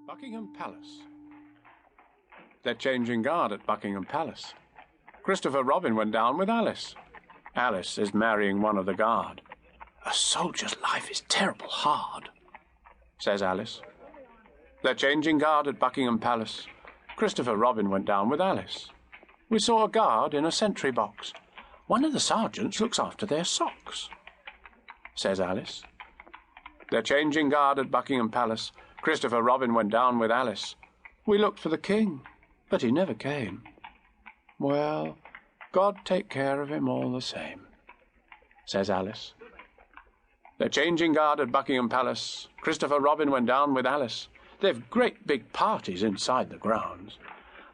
Buckingham Palace. They're changing guard at Buckingham Palace. Christopher Robin went down with Alice. Alice is marrying one of the guard. A soldier's life is terrible hard, says Alice. They're changing guard at Buckingham Palace. Christopher Robin went down with Alice. We saw a guard in a sentry box. One of the sergeants looks after their socks, says Alice. They're changing guard at Buckingham Palace. Christopher Robin went down with Alice. We looked for the king, but he never came. Well, God take care of him all the same, says Alice. They're changing guard at Buckingham Palace. Christopher Robin went down with Alice. They've great big parties inside the grounds.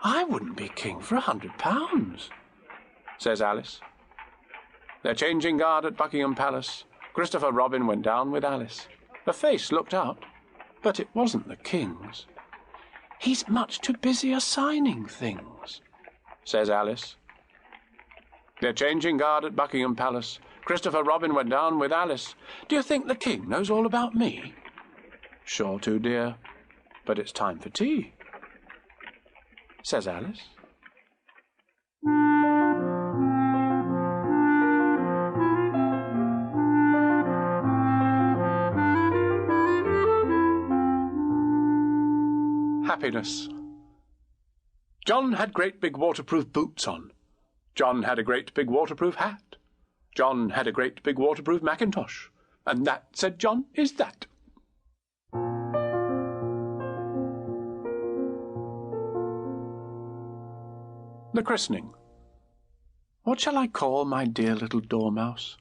I wouldn't be king for £100, says Alice. They're changing guard at Buckingham Palace. Christopher Robin went down with Alice. A face looked out, but it wasn't the king's. He's much too busy assigning things, says Alice. They're changing guard at Buckingham Palace. Christopher Robin went down with Alice. Do you think the king knows all about me? Sure to, dear, but it's time for tea, says Alice. Happiness. John had great big waterproof boots on. John had a great big waterproof hat. John had a great big waterproof mackintosh. And that, said John, is that. The christening. What shall I call my dear little dormouse?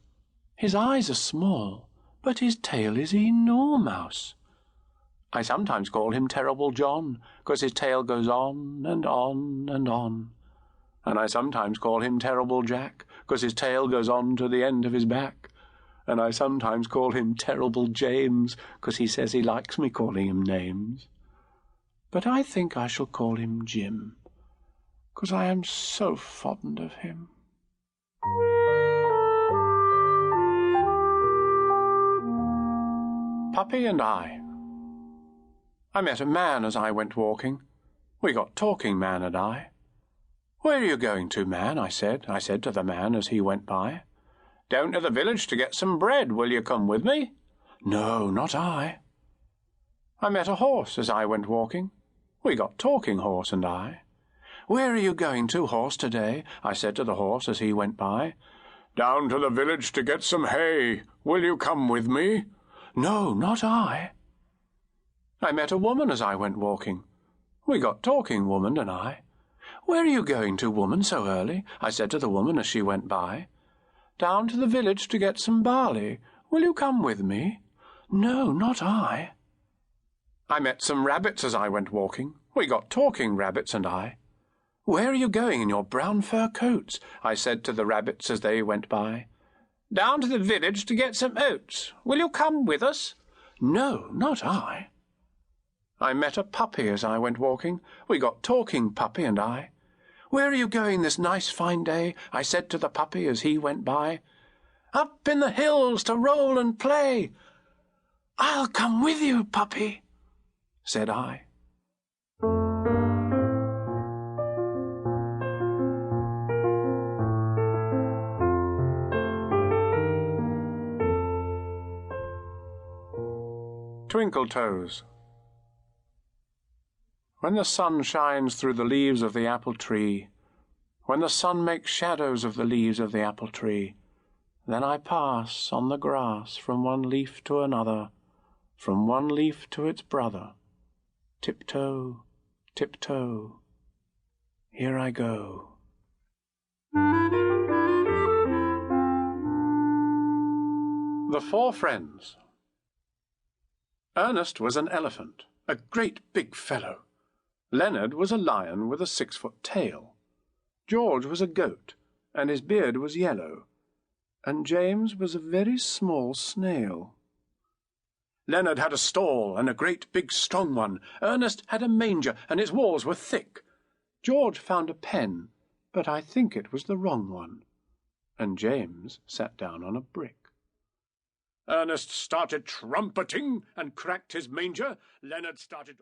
His eyes are small, but his tail is enormous. I sometimes call him Terrible John, 'cause his tail goes on and on and on. And I sometimes call him Terrible Jack, 'cause his tail goes on to the end of his back. And I sometimes call him Terrible James, 'cause he says he likes me calling him names. But I think I shall call him Jim, 'cause I am so fond of him. Puppy and I met a man as I went walking. We got talking, man and I. Where are you going to, man? I said to the man as he went by. Down to the village to get some bread. Will you come with me? No, not I. I met a horse as I went walking. We got talking, horse and I. Where are you going to, horse, today? I said to the horse as he went by. Down to the village to get some hay. Will you come with me? No, not I. I met a woman as I went walking. We got talking, woman and I. Where are you going to, woman, so early? I said to the woman as she went by. Down to the village to get some barley. Will you come with me? No, not I. I met some rabbits as I went walking. We got talking, rabbits and I. Where are you going in your brown fur coats? I said to the rabbits as they went by. Down to the village to get some oats. Will you come with us? No, not I. I met a puppy as I went walking. We got talking, puppy and I. Where are you going this nice fine day? I said to the puppy as he went by. Up in the hills to roll and play. I'll come with you, puppy, said I. Twinkle Toes. When the sun shines through the leaves of the apple tree, when the sun makes shadows of the leaves of the apple tree, then I pass on the grass from one leaf to another, from one leaf to its brother. Tiptoe, tiptoe, here I go. The Four Friends. Ernest was an elephant, a great big fellow. Leonard was a lion with a 6-foot tail. George was a goat, and his beard was yellow. And James was a very small snail. Leonard had a stall, and a great big strong one. Ernest had a manger, and its walls were thick. George found a pen, but I think it was the wrong one. And James sat down on a brick. Ernest started trumpeting and cracked his manger. Leonard started